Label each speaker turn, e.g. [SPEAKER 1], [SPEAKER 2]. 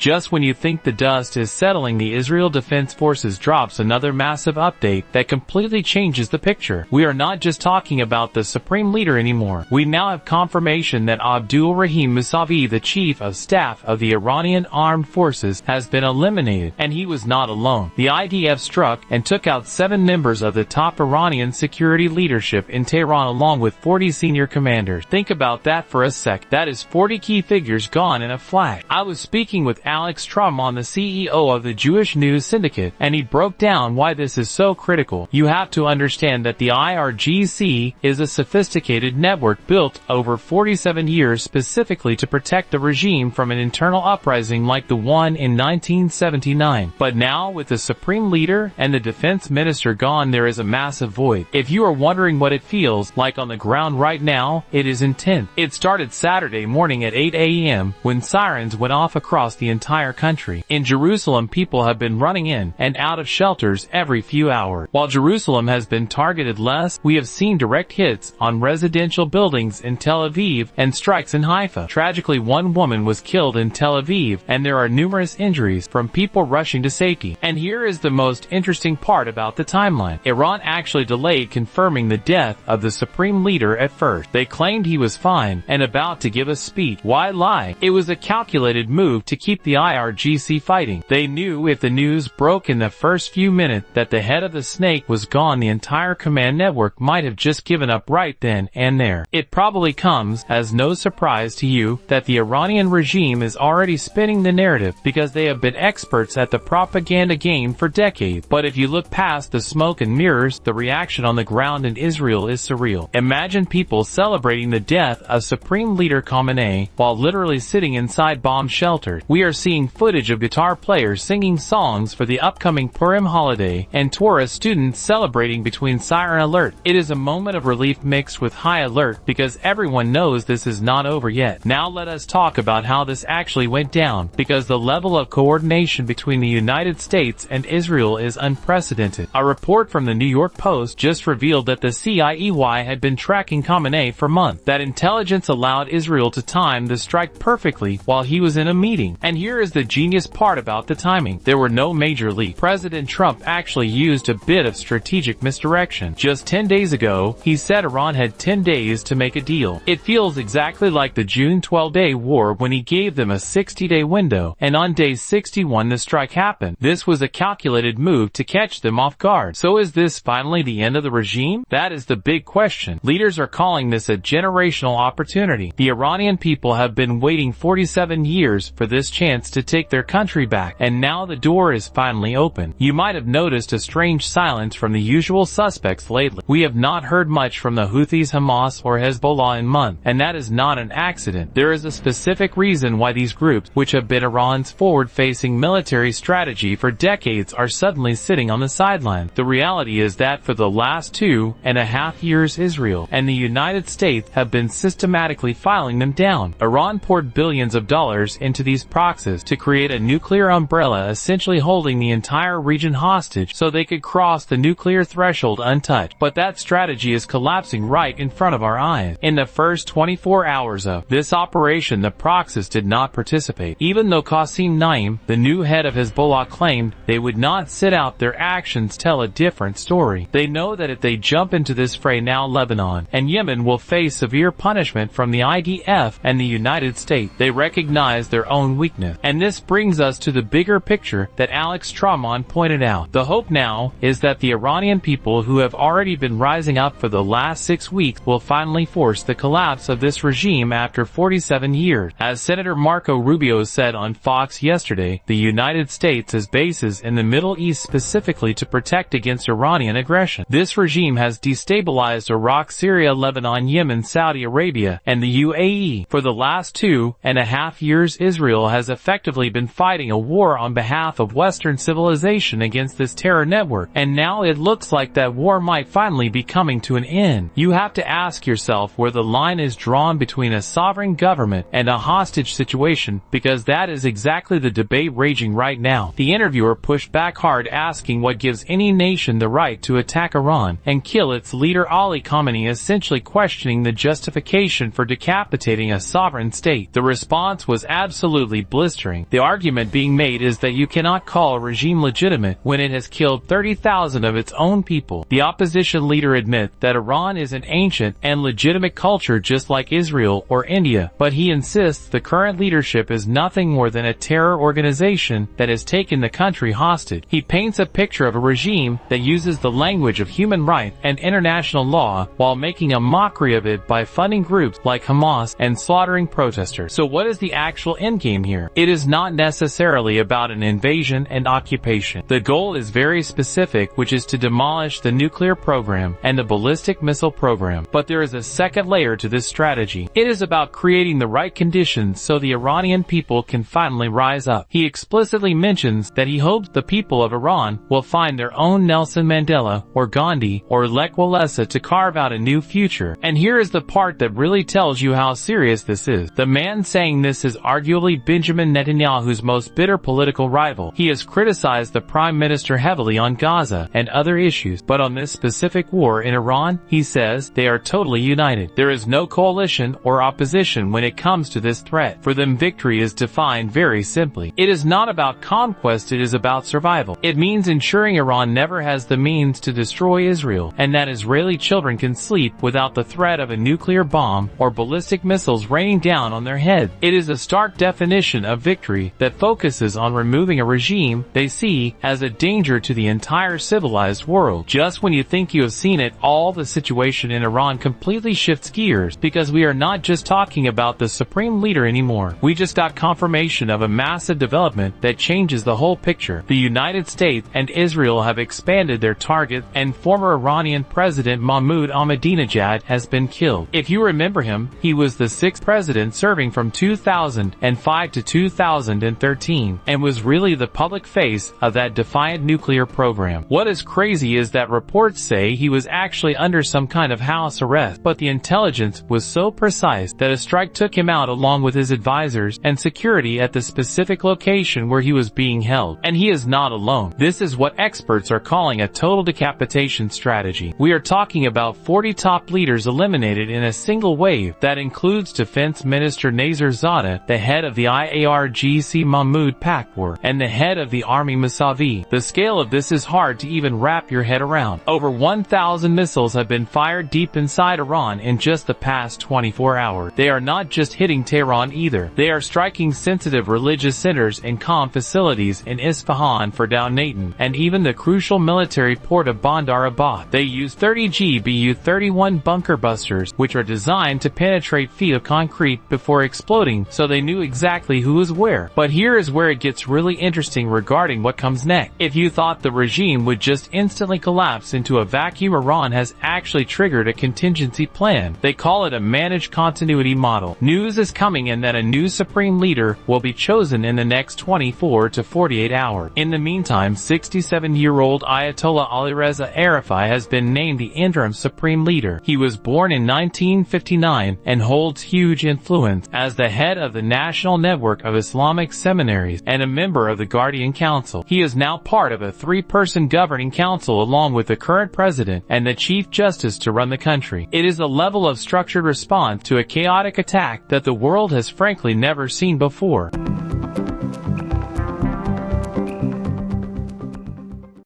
[SPEAKER 1] Just when you think the dust is settling, the Israel Defense Forces drops another massive update that completely changes the picture. We are not just talking about the supreme leader anymore. We now have confirmation that Abdul Rahim Musavi, the chief of staff of the Iranian armed forces, has been eliminated, and he was not alone. The IDF struck and took out 7 members of the top Iranian security leadership in Tehran along with 40 senior commanders. Think about that for a sec. That is 40 key figures gone in a flash. I was speaking with Alex Trumon, the CEO of the Jewish News Syndicate, and he broke down why this is so critical. You have to understand that the IRGC is a sophisticated network built over 47 years specifically to protect the regime from an internal uprising like the one in 1979. But now, with the supreme leader and the defense minister gone, there is a massive void. If you are wondering what it feels like on the ground right now, it is intense. It started Saturday morning at 8 a.m. when sirens went off across the entire country. In Jerusalem, people have been running in and out of shelters every few hours. While Jerusalem has been targeted less, we have seen direct hits on residential buildings in Tel Aviv and strikes in Haifa. Tragically, one woman was killed in Tel Aviv, and there are numerous injuries from people rushing to safety. And here is the most interesting part about the timeline. Iran actually delayed confirming the death of the supreme leader at first. They claimed he was fine and about to give a speech. Why lie? It was a calculated move to keep the IRGC fighting. They knew if the news broke in the first few minutes that the head of the snake was gone, the entire command network might have just given up right then and there. It probably comes as no surprise to you that the Iranian regime is already spinning the narrative because they have been experts at the propaganda game for decades. But if you look past the smoke and mirrors, the reaction on the ground in Israel is surreal. Imagine people celebrating the death of Supreme Leader Khamenei while literally sitting inside bomb shelters. We are seeing footage of guitar players singing songs for the upcoming Purim holiday and Torah students celebrating between siren alert. It is a moment of relief mixed with high alert because everyone knows this is not over yet. Now let us talk about how this actually went down, because the level of coordination between the United States and Israel is unprecedented. A report from the New York Post just revealed that the CIA had been tracking Khamenei for months. That intelligence allowed Israel to time the strike perfectly while he was in a meeting. And here is the genius part about the timing. There were no major leaks. President Trump actually used a bit of strategic misdirection. Just 10 days ago, he said Iran had 10 days to make a deal. It feels exactly like the June 12-day war when he gave them a 60-day window, and on day 61 the strike happened. This was a calculated move to catch them off guard. So is this finally the end of the regime? That is the big question. Leaders are calling this a generational opportunity. The Iranian people have been waiting 47 years for this chance to take their country back, and now the door is finally open. You might have noticed a strange silence from the usual suspects lately. We have not heard much from the Houthis, Hamas, or Hezbollah in months, and that is not an accident. There is a specific reason why these groups, which have been Iran's forward-facing military strategy for decades, are suddenly sitting on the sidelines. The reality is that for the last 2.5 years, Israel and the United States have been systematically filing them down. Iran poured billions of dollars into these proxies to create a nuclear umbrella, essentially holding the entire region hostage so they could cross the nuclear threshold untouched. But that strategy is collapsing right in front of our eyes. In the first 24 hours of this operation, the proxies did not participate. Even though Qasim Naim, the new head of Hezbollah, claimed they would not sit out, their actions tell a different story. They know that if they jump into this fray now, Lebanon and Yemen will face severe punishment from the IDF and the United States. They recognize their own weakness. And this brings us to the bigger picture that Alex Trumon pointed out. The hope now is that the Iranian people, who have already been rising up for the last 6 weeks, will finally force the collapse of this regime after 47 years. As Senator Marco Rubio said on Fox yesterday, the United States has bases in the Middle East specifically to protect against Iranian aggression. This regime has destabilized Iraq, Syria, Lebanon, Yemen, Saudi Arabia, and the UAE. For the last 2.5 years, Israel has effectively been fighting a war on behalf of Western civilization against this terror network, and now it looks like that war might finally be coming to an end. You have to ask yourself where the line is drawn between a sovereign government and a hostage situation, because that is exactly the debate raging right now. The interviewer pushed back hard, asking what gives any nation the right to attack Iran and kill its leader Ali Khamenei, essentially questioning the justification for decapitating a sovereign state. The response was absolutely blistering. blistering. The argument being made is that you cannot call a regime legitimate when it has killed 30,000 of its own people. The opposition leader admits that Iran is an ancient and legitimate culture just like Israel or India, but he insists the current leadership is nothing more than a terror organization that has taken the country hostage. He paints a picture of a regime that uses the language of human rights and international law while making a mockery of it by funding groups like Hamas and slaughtering protesters. So what is the actual endgame here? It is not necessarily about an invasion and occupation. The goal is very specific, which is to demolish the nuclear program and the ballistic missile program. But there is a second layer to this strategy. It is about creating the right conditions so the Iranian people can finally rise up. He explicitly mentions that he hopes the people of Iran will find their own Nelson Mandela or Gandhi or Lech Walesa to carve out a new future. And here is the part that really tells you how serious this is. The man saying this is arguably Benjamin Netanyahu's most bitter political rival. He has criticized the Prime Minister heavily on Gaza and other issues, but on this specific war in Iran, he says they are totally united. There is no coalition or opposition when it comes to this threat. For them, victory is defined very simply. It is not about conquest, it is about survival. It means ensuring Iran never has the means to destroy Israel, and that Israeli children can sleep without the threat of a nuclear bomb or ballistic missiles raining down on their head. It is a stark definition of victory that focuses on removing a regime they see as a danger to the entire civilized world. Just when you think you have seen it all, the situation in Iran completely shifts gears, because we are not just talking about the supreme leader anymore. We just got confirmation of a massive development that changes the whole picture. The United States and Israel have expanded their target, and former Iranian President Mahmoud Ahmadinejad has been killed. If you remember him, he was the sixth president serving from 2005 to 2013, and was really the public face of that defiant nuclear program. What is crazy is that reports say he was actually under some kind of house arrest, but the intelligence was so precise that a strike took him out along with his advisors and security at the specific location where he was being held. And he is not alone. This is what experts are calling a total decapitation strategy. We are talking about 40 top leaders eliminated in a single wave. That includes Defense Minister Nazar Zadeh, the head of the IRGC Mahmoud Pakpor, and the head of the Army Mousavi. The scale of this is hard to even wrap your head around. Over 1,000 missiles have been fired deep inside Iran in just the past 24 hours. They are not just hitting Tehran either. They are striking sensitive religious centers and comm facilities in Isfahan, Fordow-Natanz, and even the crucial military port of Bandar Abbas. They use 30 GBU-31 bunker busters, which are designed to penetrate feet of concrete before exploding, so they knew exactly who was where. But here is where it gets really interesting regarding what comes next. If you thought the regime would just instantly collapse into a vacuum, Iran has actually triggered a contingency plan. They call it a managed continuity model. News is coming in that a new supreme leader will be chosen in the next 24 to 48 hours. In the meantime, 67-year-old Ayatollah Alireza Arafai has been named the interim supreme leader. He was born in 1959 and holds huge influence as the head of the National Network of Islamic Seminaries and a member of the Guardian Council. He is now part of a three-person governing council along with the current president and the chief justice to run the country. It is a level of structured response to a chaotic attack that the world has frankly never seen before.